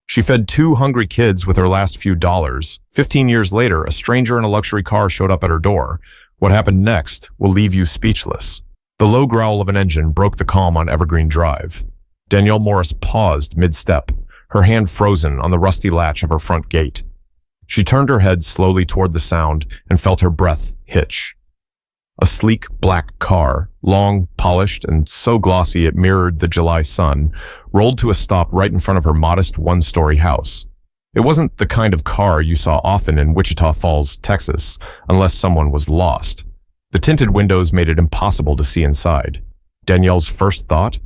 She fed two hungry kids with her last few dollars. 15 years later, a stranger in a luxury car showed up at her door. What happened next will leave you speechless. The low growl of an engine broke the calm on Evergreen Drive. Danielle Morris paused mid-step, her hand frozen on the rusty latch of her front gate. She turned her head slowly toward the sound and felt her breath hitch. A sleek black car, long, polished, and so glossy it mirrored the July sun, rolled to a stop right in front of her modest one-story house. It wasn't the kind of car you saw often in Wichita Falls, Texas, unless someone was lost. The tinted windows made it impossible to see inside. Danielle's first thought?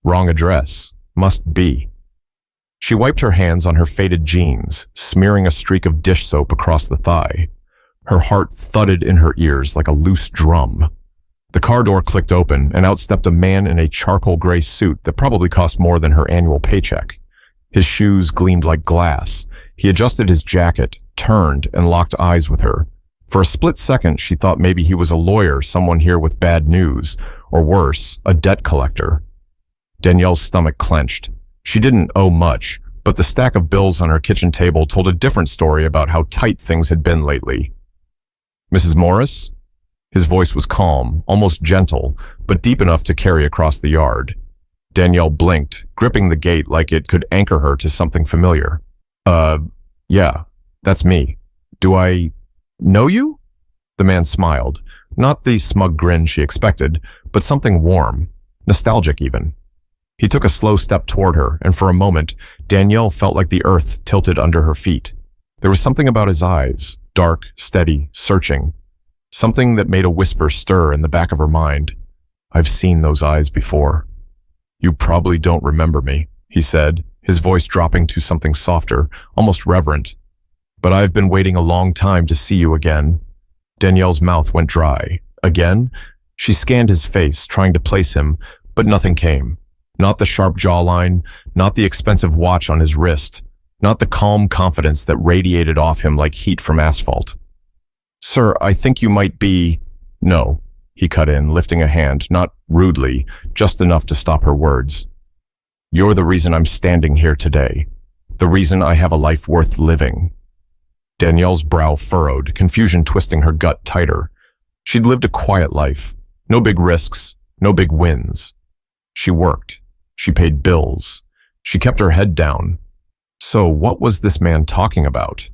Wrong address. Must be. She wiped her hands on her faded jeans, smearing a streak of dish soap across the thigh. Her heart thudded in her ears like a loose drum. The car door clicked open, and out stepped a man in a charcoal gray suit that probably cost more than her annual paycheck. His shoes gleamed like glass. He adjusted his jacket, turned, and locked eyes with her. For a split second, she thought maybe he was a lawyer, someone here with bad news, or worse, a debt collector. Danielle's stomach clenched. She didn't owe much, but the stack of bills on her kitchen table told a different story about how tight things had been lately. Mrs. Morris? His voice was calm, almost gentle, but deep enough to carry across the yard. Danielle blinked, gripping the gate like it could anchor her to something familiar. Yeah, that's me. Do I know you? The man smiled, not the smug grin she expected, but something warm, nostalgic even. He took a slow step toward her, and for a moment, Danielle felt like the earth tilted under her feet. There was something about his eyes, dark, steady, searching. Something that made a whisper stir in the back of her mind. I've seen those eyes before. You probably don't remember me, he said, his voice dropping to something softer, almost reverent. But I've been waiting a long time to see you again. Danielle's mouth went dry. Again? She scanned his face, trying to place him, but nothing came. Not the sharp jawline, not the expensive watch on his wrist, not the calm confidence that radiated off him like heat from asphalt. Sir, I think you might be... No, he cut in, lifting a hand, not rudely, just enough to stop her words. You're the reason I'm standing here today. The reason I have a life worth living. Danielle's brow furrowed, confusion twisting her gut tighter. She'd lived a quiet life. No big risks, no big wins. She worked. She paid bills. She kept her head down. So what was this man talking about?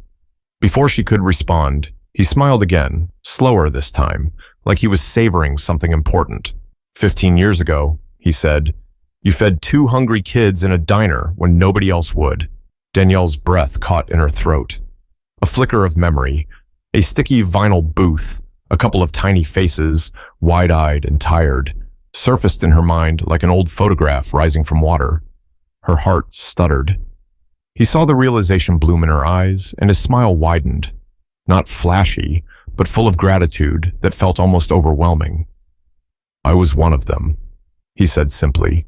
Before she could respond, he smiled again, slower this time, like he was savoring something important. 15 years ago, he said, you fed two hungry kids in a diner when nobody else would. Danielle's breath caught in her throat. A flicker of memory, a sticky vinyl booth, a couple of tiny faces, wide-eyed and tired, surfaced in her mind like an old photograph rising from water. Her heart stuttered. He saw the realization bloom in her eyes, and his smile widened. Not flashy, but full of gratitude that felt almost overwhelming. I was one of them, he said simply.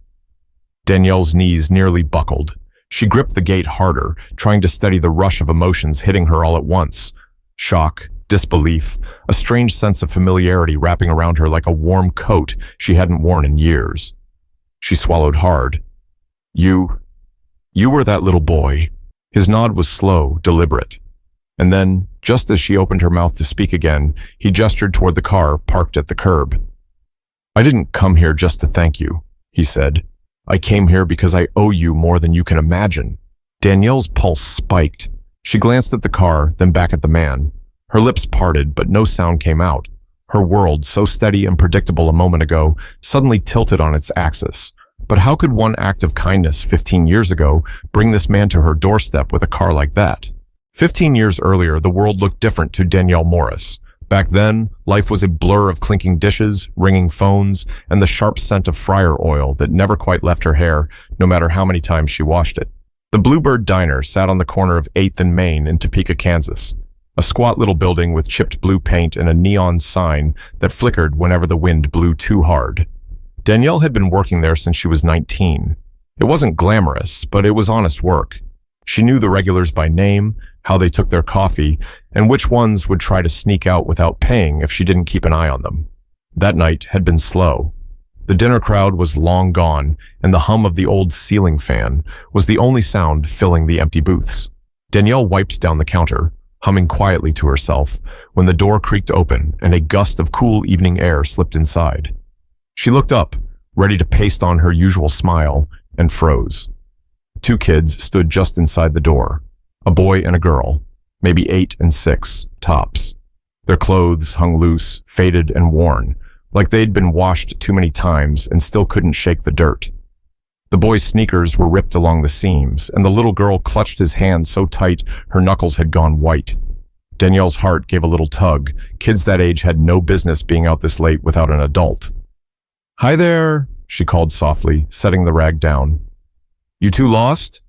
Danielle's knees nearly buckled. She gripped the gate harder, trying to steady the rush of emotions hitting her all at once. Shock, disbelief, a strange sense of familiarity wrapping around her like a warm coat she hadn't worn in years. She swallowed hard. You were that little boy. His nod was slow, deliberate. And then, just as she opened her mouth to speak again, he gestured toward the car parked at the curb. I didn't come here just to thank you, he said. I came here because I owe you more than you can imagine. Danielle's pulse spiked. She glanced at the car, then back at the man. Her lips parted, but no sound came out. Her world, so steady and predictable a moment ago, suddenly tilted on its axis. But how could one act of kindness 15 years ago bring this man to her doorstep with a car like that? 15 years earlier, the world looked different to Danielle Morris. Back then, life was a blur of clinking dishes, ringing phones, and the sharp scent of fryer oil that never quite left her hair, no matter how many times she washed it. The Bluebird Diner sat on the corner of 8th and Main in Topeka, Kansas. A squat little building with chipped blue paint and a neon sign that flickered whenever the wind blew too hard. Danielle had been working there since she was 19. It wasn't glamorous, but it was honest work. She knew the regulars by name, how they took their coffee, and which ones would try to sneak out without paying if she didn't keep an eye on them. That night had been slow. The dinner crowd was long gone, and the hum of the old ceiling fan was the only sound filling the empty booths. Danielle wiped down the counter, humming quietly to herself, when the door creaked open and a gust of cool evening air slipped inside. She looked up, ready to paste on her usual smile, and froze. Two kids stood just inside the door, a boy and a girl, maybe 8 and 6, tops. Their clothes hung loose, faded and worn, like they'd been washed too many times and still couldn't shake the dirt. The boy's sneakers were ripped along the seams, and the little girl clutched his hand so tight her knuckles had gone white. Danielle's heart gave a little tug. Kids that age had no business being out this late without an adult. "Hi there," she called softly, setting the rag down. "You two lost?"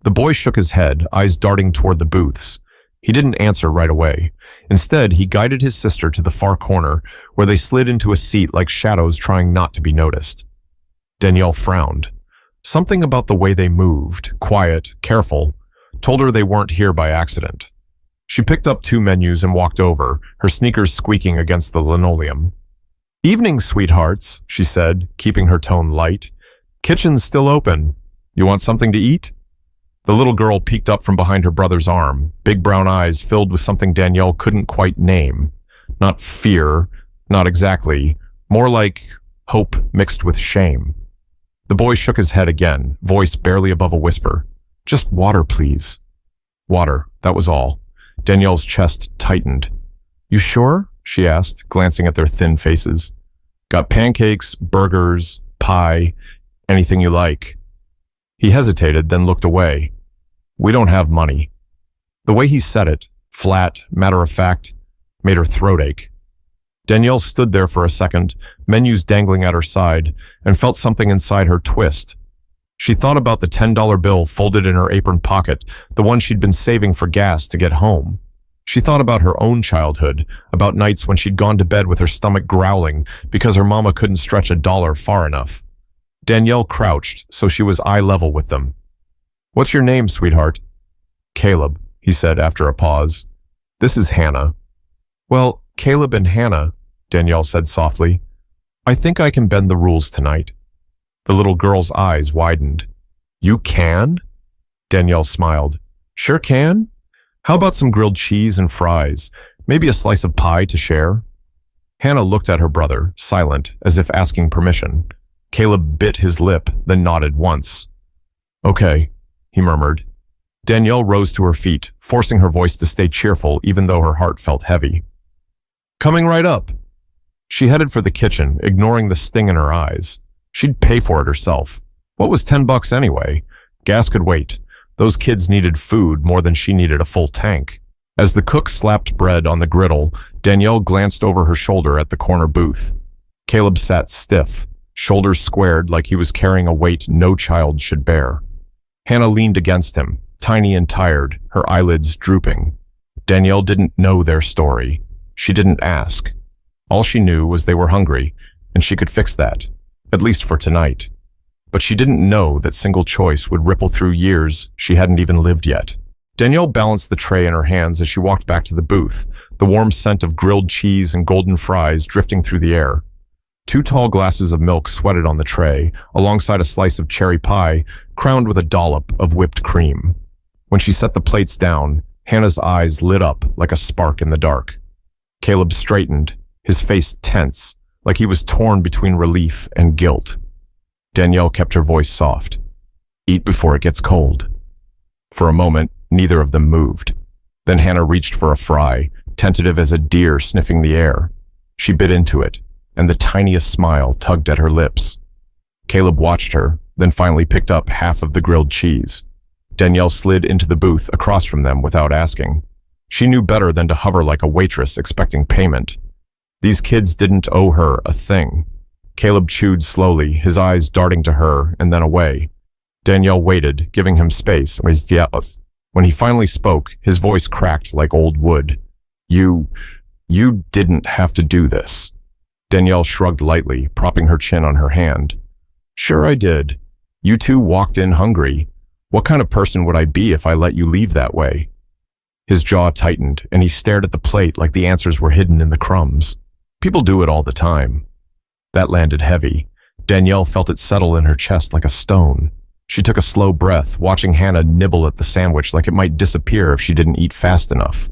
The boy shook his head, eyes darting toward the booths. He didn't answer right away. Instead, he guided his sister to the far corner, where they slid into a seat like shadows trying not to be noticed. Danielle frowned. Something about the way they moved, quiet, careful, told her they weren't here by accident. She picked up 2 menus and walked over, her sneakers squeaking against the linoleum. "Evening, sweethearts," she said, keeping her tone light. "Kitchen's still open. You want something to eat?" The little girl peeked up from behind her brother's arm, big brown eyes filled with something Danielle couldn't quite name. Not fear, not exactly, more like hope mixed with shame. The boy shook his head again, voice barely above a whisper. "Just water, please." Water, that was all. Danielle's chest tightened. "You sure?" she asked, glancing at their thin faces. "Got pancakes, burgers, pie, anything you like." He hesitated, then looked away. "We don't have money." The way he said it, flat, matter-of-fact, made her throat ache. Danielle stood there for a second, menus dangling at her side, and felt something inside her twist. She thought about the $10 bill folded in her apron pocket, the one she'd been saving for gas to get home. She thought about her own childhood, about nights when she'd gone to bed with her stomach growling because her mama couldn't stretch a dollar far enough. Danielle crouched, so she was eye level with them. "What's your name, sweetheart?" "Caleb," he said after a pause. "This is Hannah." "Well, Caleb and Hannah," Danielle said softly, "I think I can bend the rules tonight." The little girl's eyes widened. "You can?" Danielle smiled. "Sure can. How about some grilled cheese and fries? Maybe a slice of pie to share?" Hannah looked at her brother, silent, as if asking permission. Caleb bit his lip, then nodded once. "Okay," he murmured. Danielle rose to her feet, forcing her voice to stay cheerful even though her heart felt heavy. "Coming right up." She headed for the kitchen, ignoring the sting in her eyes. She'd pay for it herself. What was $10 anyway? Gas could wait. Those kids needed food more than she needed a full tank. As the cook slapped bread on the griddle, Danielle glanced over her shoulder at the corner booth. Caleb sat stiff, shoulders squared like he was carrying a weight no child should bear. Hannah leaned against him, tiny and tired, her eyelids drooping. Danielle didn't know their story. She didn't ask. All she knew was they were hungry, and she could fix that, at least for tonight. But she didn't know that single choice would ripple through years she hadn't even lived yet. Danielle balanced the tray in her hands as she walked back to the booth, the warm scent of grilled cheese and golden fries drifting through the air. 2 tall glasses of milk sweated on the tray, alongside a slice of cherry pie, crowned with a dollop of whipped cream. When she set the plates down, Hannah's eyes lit up like a spark in the dark. Caleb straightened, his face tense, like he was torn between relief and guilt. Danielle kept her voice soft. "Eat before it gets cold." For a moment, neither of them moved. Then Hannah reached for a fry, tentative as a deer sniffing the air. She bit into it, and the tiniest smile tugged at her lips. Caleb watched her, then finally picked up half of the grilled cheese. Danielle slid into the booth across from them without asking. She knew better than to hover like a waitress expecting payment. These kids didn't owe her a thing. Caleb chewed slowly, his eyes darting to her and then away. Danielle waited, giving him space. When he finally spoke, his voice cracked like old wood. You didn't have to do this." Danielle shrugged lightly, propping her chin on her hand. "Sure I did. You two walked in hungry. What kind of person would I be if I let you leave that way?" His jaw tightened, and he stared at the plate like the answers were hidden in the crumbs. "People do it all the time." That landed heavy. Danielle felt it settle in her chest like a stone. She took a slow breath, watching Hannah nibble at the sandwich like it might disappear if she didn't eat fast enough.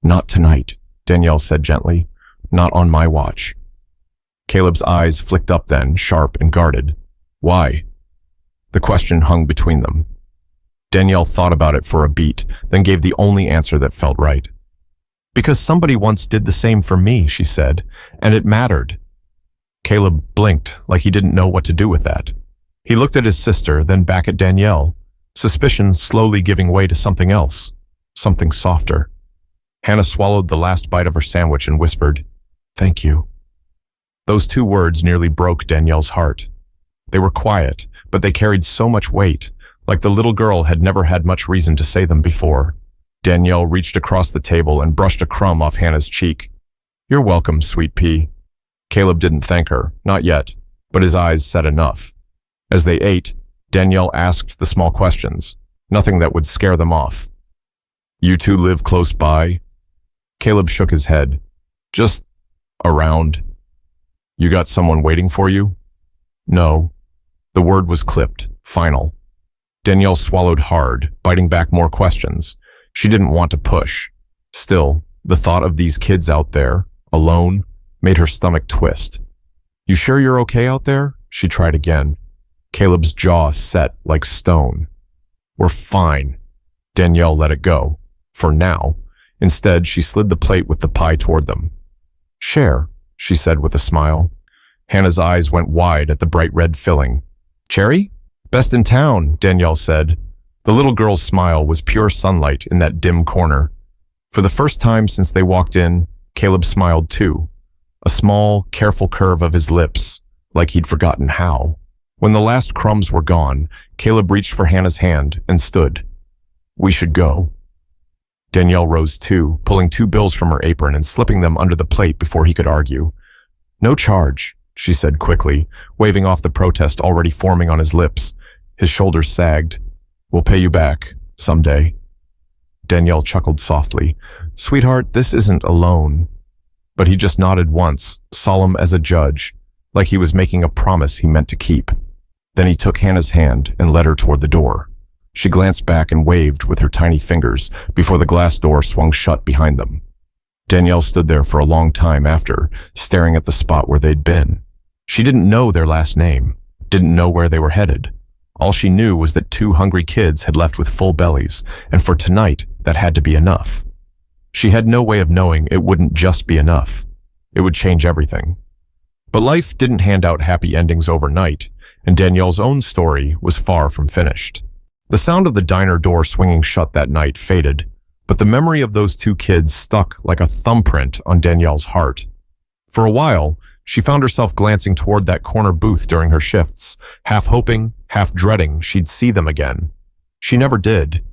"Not tonight," Danielle said gently. "Not on my watch." Caleb's eyes flicked up then, sharp and guarded. "Why?" The question hung between them. Danielle thought about it for a beat, then gave the only answer that felt right. "Because somebody once did the same for me," she said, "and it mattered." Caleb blinked like he didn't know what to do with that. He looked at his sister, then back at Danielle, suspicion slowly giving way to something else, something softer. Hannah swallowed the last bite of her sandwich and whispered, "Thank you." Those two words nearly broke Danielle's heart. They were quiet, but they carried so much weight, like the little girl had never had much reason to say them before. Danielle reached across the table and brushed a crumb off Hannah's cheek. "You're welcome, sweet pea." Caleb didn't thank her, not yet, but his eyes said enough. As they ate, Danielle asked the small questions, nothing that would scare them off. "You two live close by?" Caleb shook his head. "Just around." "You got someone waiting for you?" "No." The word was clipped, final. Danielle swallowed hard, biting back more questions. She didn't want to push. Still, the thought of these kids out there, alone, made her stomach twist. "You sure you're okay out there?" She tried again. Caleb's jaw set like stone. "We're fine." Danielle let it go. For now. Instead, she slid the plate with the pie toward them. "Share," she said with a smile. Hannah's eyes went wide at the bright red filling. "Cherry?" "Best in town," Danielle said. The little girl's smile was pure sunlight in that dim corner. For the first time since they walked in, Caleb smiled too. A small, careful curve of his lips, like he'd forgotten how. When the last crumbs were gone, Caleb reached for Hannah's hand and stood. "We should go." Danielle rose too, pulling 2 bills from her apron and slipping them under the plate before he could argue. "No charge," she said quickly, waving off the protest already forming on his lips. His shoulders sagged. "We'll pay you back, someday." Danielle chuckled softly. "Sweetheart, this isn't a loan." But he just nodded once, solemn as a judge, like he was making a promise he meant to keep. Then he took Hannah's hand and led her toward the door. She glanced back and waved with her tiny fingers before the glass door swung shut behind them. Danielle stood there for a long time after, staring at the spot where they'd been. She didn't know their last name, didn't know where they were headed. All she knew was that 2 hungry kids had left with full bellies, and for tonight, that had to be enough. She had no way of knowing it wouldn't just be enough. It would change everything. But life didn't hand out happy endings overnight, and Danielle's own story was far from finished. The sound of the diner door swinging shut that night faded, but the memory of those 2 kids stuck like a thumbprint on Danielle's heart. For a while, she found herself glancing toward that corner booth during her shifts, half hoping, half dreading she'd see them again. She never did.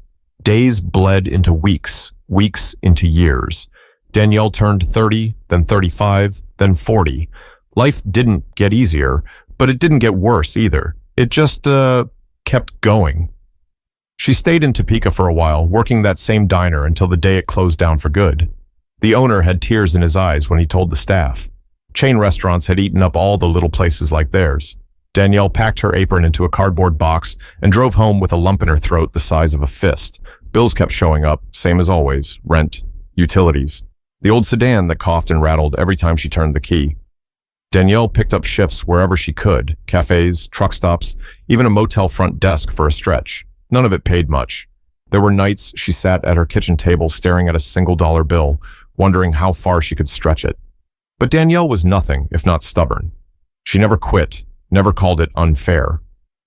Days bled into weeks, weeks into years. Danielle turned 30, then 35, then 40. Life didn't get easier, but it didn't get worse either. It just, kept going. She stayed in Topeka for a while, working that same diner until the day it closed down for good. The owner had tears in his eyes when he told the staff. Chain restaurants had eaten up all the little places like theirs. Danielle packed her apron into a cardboard box and drove home with a lump in her throat the size of a fist. Bills kept showing up, same as always, rent, utilities. The old sedan that coughed and rattled every time she turned the key. Danielle picked up shifts wherever she could, cafes, truck stops, even a motel front desk for a stretch. None of it paid much. There were nights she sat at her kitchen table staring at a $1 bill, wondering how far she could stretch it. But Danielle was nothing if not stubborn. She never quit, never called it unfair.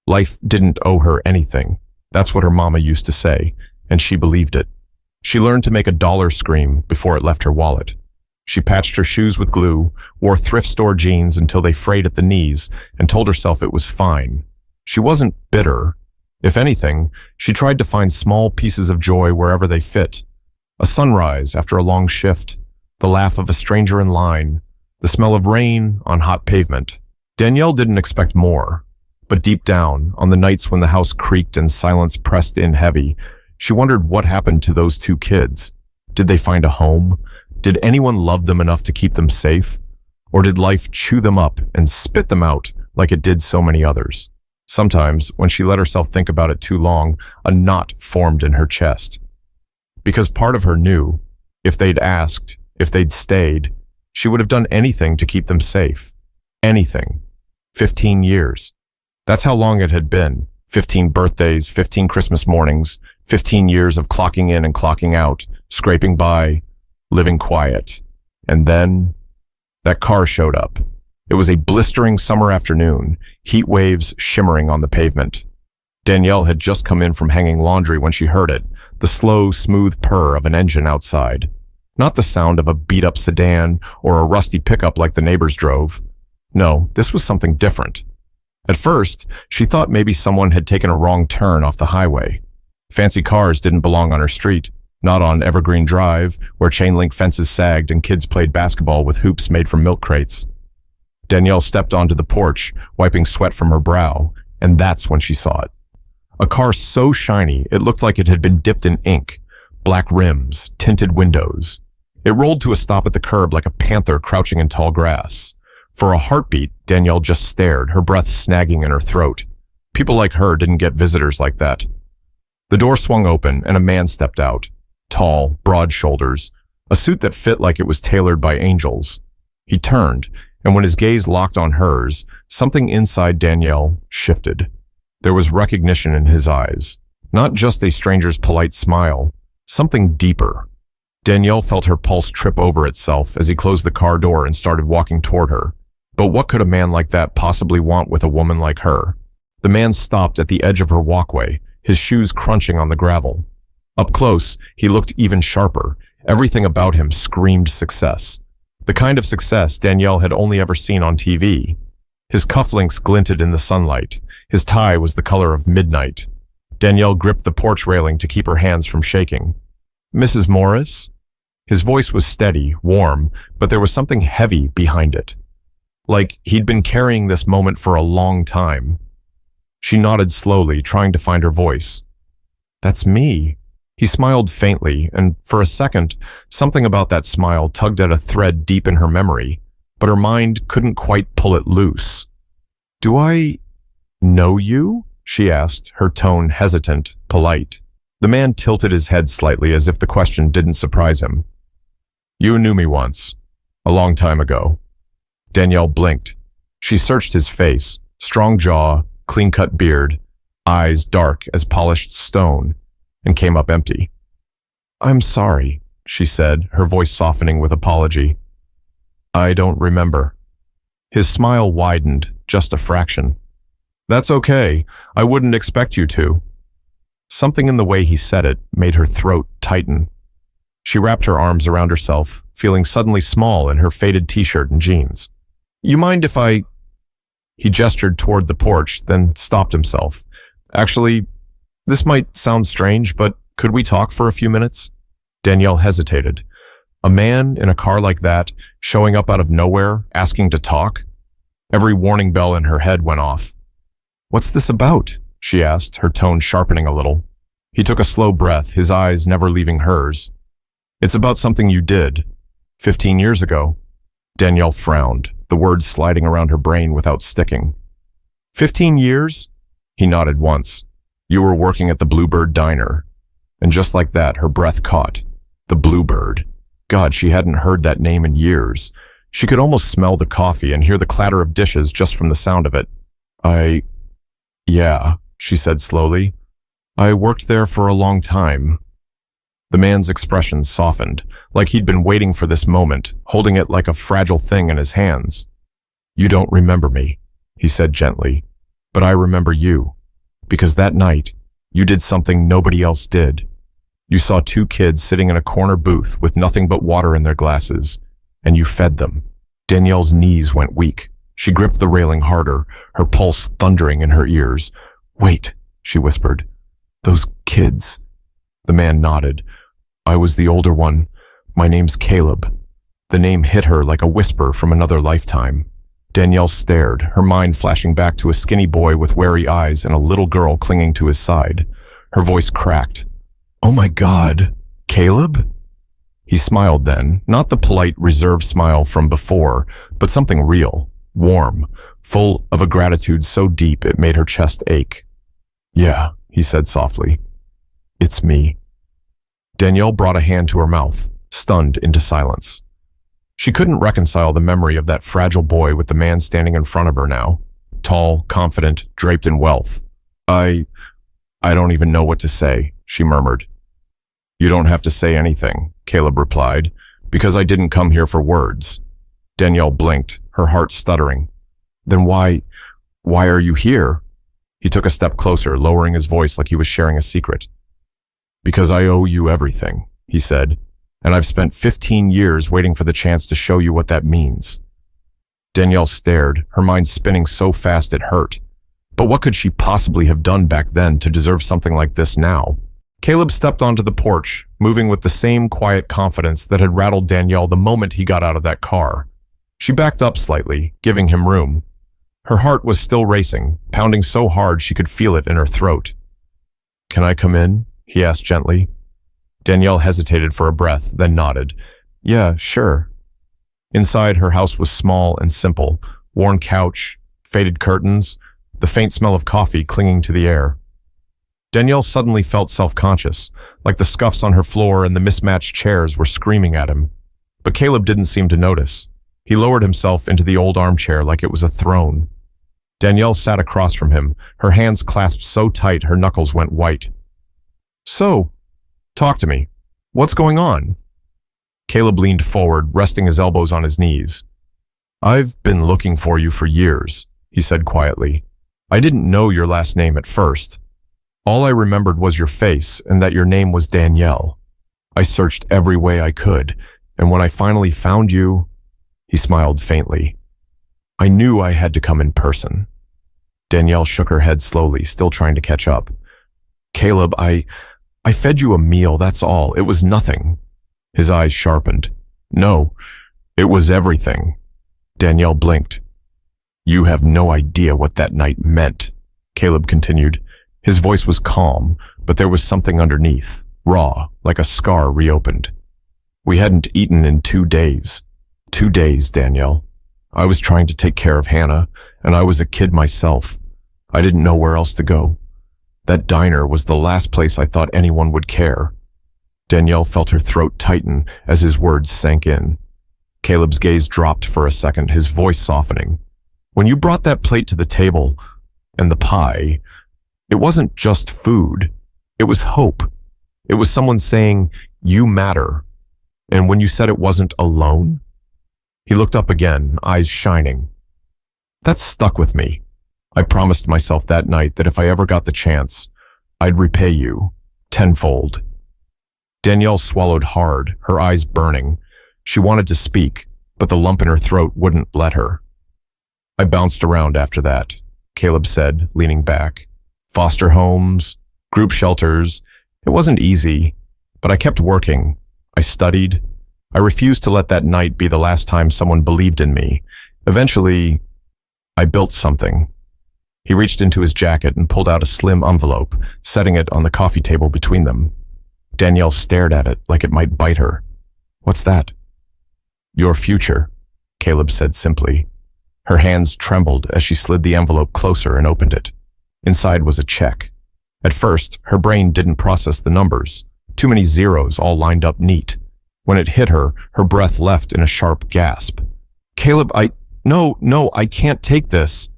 Life didn't owe her anything. That's what her mama used to say, and she believed it. She learned to make a dollar scream before it left her wallet. She patched her shoes with glue, wore thrift store jeans until they frayed at the knees, and told herself it was fine. She wasn't bitter. If anything, she tried to find small pieces of joy wherever they fit. A sunrise after a long shift, the laugh of a stranger in line, the smell of rain on hot pavement. Danielle didn't expect more, but deep down, on the nights when the house creaked and silence pressed in heavy, she wondered what happened to those 2 kids. Did they find a home? Did anyone love them enough to keep them safe? Or did life chew them up and spit them out like it did so many others. Sometimes, when she let herself think about it too long, a knot formed in her chest. Because part of her knew, if they'd asked, if they'd stayed, she would have done anything to keep them safe. Anything. 15 years. That's how long it had been. 15 birthdays, 15 Christmas mornings, 15 years of clocking in and clocking out, scraping by, living quiet. And then, that car showed up. It was a blistering summer afternoon, heat waves shimmering on the pavement. Danielle had just come in from hanging laundry when she heard it, the slow, smooth purr of an engine outside. Not the sound of a beat-up sedan or a rusty pickup like the neighbors drove. No, this was something different. At first, she thought maybe someone had taken a wrong turn off the highway. Fancy cars didn't belong on her street, not on Evergreen Drive, where chain-link fences sagged and kids played basketball with hoops made from milk crates. Danielle stepped onto the porch, wiping sweat from her brow, and that's when she saw it. A car so shiny it looked like it had been dipped in ink. Black rims, tinted windows. It rolled to a stop at the curb like a panther crouching in tall grass. For a heartbeat, Danielle just stared, her breath snagging in her throat. People like her didn't get visitors like that. The door swung open and a man stepped out. Tall, broad shoulders, a suit that fit like it was tailored by angels. He turned, and when his gaze locked on hers, something inside Danielle shifted. There was recognition in his eyes, not just a stranger's polite smile, something deeper. Danielle felt her pulse trip over itself as he closed the car door and started walking toward her. But what could a man like that possibly want with a woman like her? The man stopped at the edge of her walkway, his shoes crunching on the gravel. Up close, he looked even sharper. Everything about him screamed success. The kind of success Danielle had only ever seen on TV. His cufflinks glinted in the sunlight. His tie was the color of midnight. Danielle gripped the porch railing to keep her hands from shaking. "Mrs. Morris?" His voice was steady, warm, but there was something heavy behind it. Like he'd been carrying this moment for a long time. She nodded slowly, trying to find her voice. "That's me." He smiled faintly, and for a second, something about that smile tugged at a thread deep in her memory, but her mind couldn't quite pull it loose. "Do I know you?" she asked, her tone hesitant, polite. The man tilted his head slightly as if the question didn't surprise him. "You knew me once, a long time ago." Danielle blinked. She searched his face, strong jaw, clean-cut beard, eyes dark as polished stone, and came up empty. "I'm sorry," she said, her voice softening with apology. "I don't remember." His smile widened, just a fraction. "That's okay. I wouldn't expect you to." Something in the way he said it made her throat tighten. She wrapped her arms around herself, feeling suddenly small in her faded t-shirt and jeans. "You mind if I—" He gestured toward the porch, then stopped himself. "Actually, this might sound strange, but could we talk for a few minutes?" Danielle hesitated. A man in a car like that, showing up out of nowhere, asking to talk? Every warning bell in her head went off. "What's this about?" she asked, her tone sharpening a little. He took a slow breath, his eyes never leaving hers. "It's about something you did 15 years ago." Danielle frowned, the words sliding around her brain without sticking. 15 years? He nodded once. "You were working at the Bluebird Diner." And just like that, her breath caught. The Bluebird. God, she hadn't heard that name in years. She could almost smell the coffee and hear the clatter of dishes just from the sound of it. Yeah, she said slowly. "I worked there for a long time." The man's expression softened, like he'd been waiting for this moment, holding it like a fragile thing in his hands. "You don't remember me," he said gently, "but I remember you. Because that night, you did something nobody else did. You saw two kids sitting in a corner booth with nothing but water in their glasses, and you fed them." Danielle's knees went weak. She gripped the railing harder, her pulse thundering in her ears. "Wait," she whispered. "Those kids." The man nodded. "I was the older one. My name's Caleb." The name hit her like a whisper from another lifetime. Danielle stared, her mind flashing back to a skinny boy with wary eyes and a little girl clinging to his side. Her voice cracked. "Oh my God, Caleb?" He smiled then, not the polite, reserved smile from before, but something real, warm, full of a gratitude so deep it made her chest ache. "Yeah," he said softly. "It's me." Danielle brought a hand to her mouth, stunned into silence. She couldn't reconcile the memory of that fragile boy with the man standing in front of her now, tall, confident, draped in wealth. I don't even know what to say," she murmured. "You don't have to say anything," Caleb replied, "because I didn't come here for words." Danielle blinked, her heart stuttering. "Then why are you here?" He took a step closer, lowering his voice like he was sharing a secret. "Because I owe you everything," he said, "and I've spent 15 years waiting for the chance to show you what that means." Danielle stared, her mind spinning so fast it hurt. But what could she possibly have done back then to deserve something like this now? Caleb stepped onto the porch, moving with the same quiet confidence that had rattled Danielle the moment he got out of that car. She backed up slightly, giving him room. Her heart was still racing, pounding so hard she could feel it in her throat. "Can I come in?" he asked gently. Danielle hesitated for a breath, then nodded. "Yeah, sure." Inside, her house was small and simple, worn couch, faded curtains, the faint smell of coffee clinging to the air. Danielle suddenly felt self-conscious, like the scuffs on her floor and the mismatched chairs were screaming at him. But Caleb didn't seem to notice. He lowered himself into the old armchair like it was a throne. Danielle sat across from him, her hands clasped so tight her knuckles went white. "So, talk to me. What's going on?" Caleb leaned forward, resting his elbows on his knees. "I've been looking for you for years," he said quietly. "I didn't know your last name at first. All I remembered was your face and that your name was Danielle. I searched every way I could, and when I finally found you," he smiled faintly, "I knew I had to come in person." Danielle shook her head slowly, still trying to catch up. "Caleb, I fed you a meal, that's all. It was nothing." His eyes sharpened. "No, it was everything." Danielle blinked. "You have no idea what that night meant," Caleb continued. His voice was calm, but there was something underneath, raw, like a scar reopened. "We hadn't eaten in 2 days. 2 days, Danielle. I was trying to take care of Hannah, and I was a kid myself. I didn't know where else to go. That diner was the last place I thought anyone would care." Danielle felt her throat tighten as his words sank in. Caleb's gaze dropped for a second, his voice softening. "When you brought that plate to the table, and the pie, it wasn't just food. It was hope. It was someone saying, 'You matter.' And when you said it wasn't alone," he looked up again, eyes shining. "That stuck with me. I promised myself that night that if I ever got the chance, I'd repay you, tenfold." Danielle swallowed hard, her eyes burning. She wanted to speak, but the lump in her throat wouldn't let her. "I bounced around after that," Caleb said, leaning back. "Foster homes, group shelters. It wasn't easy, but I kept working. I studied. I refused to let that night be the last time someone believed in me. Eventually, I built something." He reached into his jacket and pulled out a slim envelope, setting it on the coffee table between them. Danielle stared at it like it might bite her. "What's that?" "Your future," Caleb said simply. Her hands trembled as she slid the envelope closer and opened it. Inside was a check. At first, her brain didn't process the numbers. Too many zeros all lined up neat. When it hit her, her breath left in a sharp gasp. "Caleb, no, I can't take this."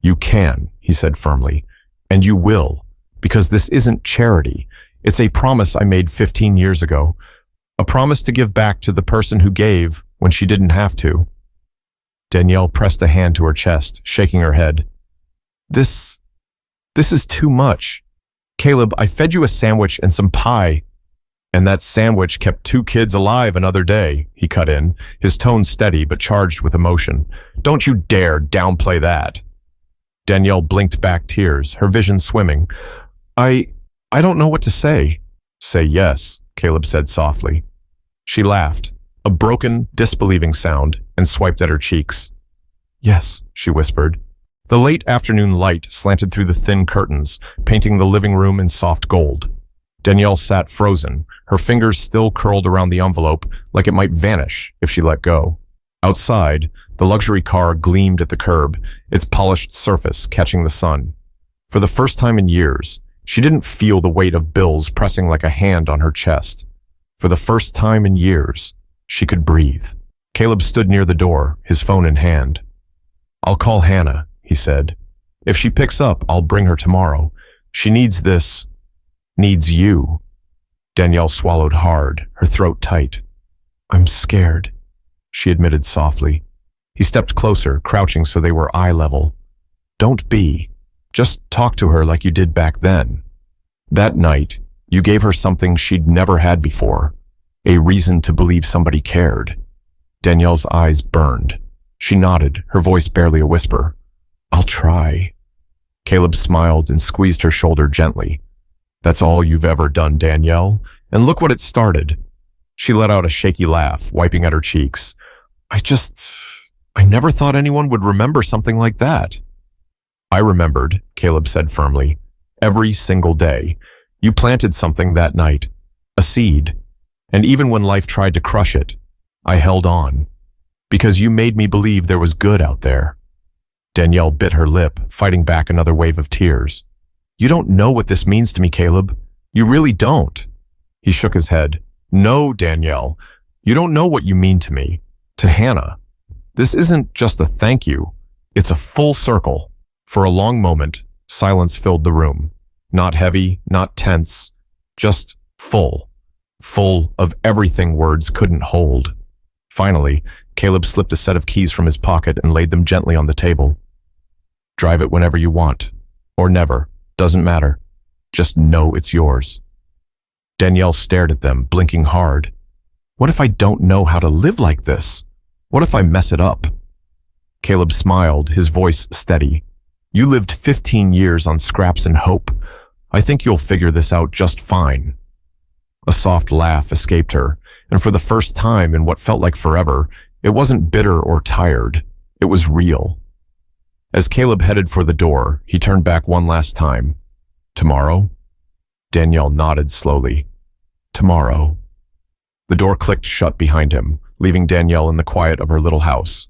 "You can," he said firmly, "and you will, because this isn't charity. It's a promise I made 15 years ago. A promise to give back to the person who gave when she didn't have to." Danielle pressed a hand to her chest, shaking her head. This is too much. Caleb, I fed you a sandwich and some pie. And that sandwich kept 2 kids alive another day," he cut in, his tone steady but charged with emotion. "Don't you dare downplay that." Danielle blinked back tears, her vision swimming. I don't know what to say." "Say yes," Caleb said softly. She laughed, a broken, disbelieving sound, and swiped at her cheeks. "Yes," she whispered. The late afternoon light slanted through the thin curtains, painting the living room in soft gold. Danielle sat frozen, her fingers still curled around the envelope like it might vanish if she let go. Outside, the luxury car gleamed at the curb, its polished surface catching the sun. For the first time in years, she didn't feel the weight of bills pressing like a hand on her chest. For the first time in years, she could breathe. Caleb stood near the door, his phone in hand. "I'll call Hannah," he said. "If she picks up, I'll bring her tomorrow. She needs this. Needs you." Danielle swallowed hard, her throat tight. "I'm scared," she admitted softly. He stepped closer, crouching so they were eye level. "Don't be. Just talk to her like you did back then." That night, you gave her something she'd never had before, a reason to believe somebody cared. Danielle's eyes burned. She nodded, her voice barely a whisper. "I'll try." Caleb smiled and squeezed her shoulder gently. "That's all you've ever done, Danielle, and look what it started." She let out a shaky laugh, wiping at her cheeks. I never thought anyone would remember something like that." "I remembered," Caleb said firmly. "Every single day. You planted something that night, a seed. And even when life tried to crush it, I held on. Because you made me believe there was good out there." Danielle bit her lip, fighting back another wave of tears. "You don't know what this means to me, Caleb. You really don't." He shook his head. "No, Danielle, you don't know what you mean to me, to Hannah. This isn't just a thank you. It's a full circle." For a long moment, silence filled the room. Not heavy, not tense, just full. Full of everything words couldn't hold. Finally, Caleb slipped a set of keys from his pocket and laid them gently on the table. "Drive it whenever you want. Or never. Doesn't matter. Just know it's yours." Danielle stared at them, blinking hard. "What if I don't know how to live like this? What if I mess it up?" Caleb smiled, his voice steady. "You lived 15 years on scraps and hope. I think you'll figure this out just fine." A soft laugh escaped her, and for the first time in what felt like forever, it wasn't bitter or tired. It was real. As Caleb headed for the door, he turned back one last time. "Tomorrow?" Danielle nodded slowly. "Tomorrow." The door clicked shut behind him, leaving Danielle in the quiet of her little house.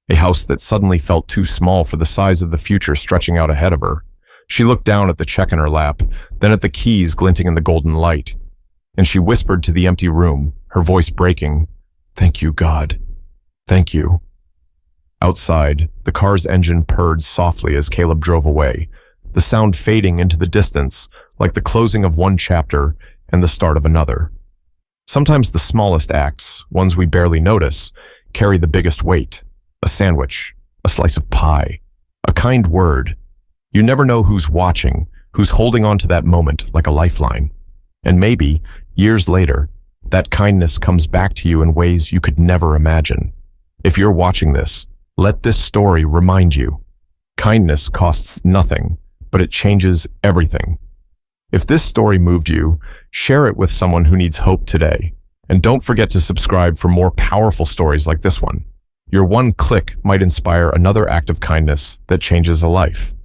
A house that suddenly felt too small for the size of the future stretching out ahead of her. She looked down at the check in her lap, then at the keys glinting in the golden light. And she whispered to the empty room, her voice breaking, "Thank you, God. Thank you." Outside, the car's engine purred softly as Caleb drove away, the sound fading into the distance like the closing of one chapter and the start of another. Sometimes the smallest acts, ones we barely notice, carry the biggest weight. A sandwich, a slice of pie, a kind word. You never know who's watching, who's holding on to that moment like a lifeline. And maybe, years later, that kindness comes back to you in ways you could never imagine. If you're watching this, let this story remind you. Kindness costs nothing, but it changes everything. If this story moved you, share it with someone who needs hope today. And don't forget to subscribe for more powerful stories like this one. Your one click might inspire another act of kindness that changes a life.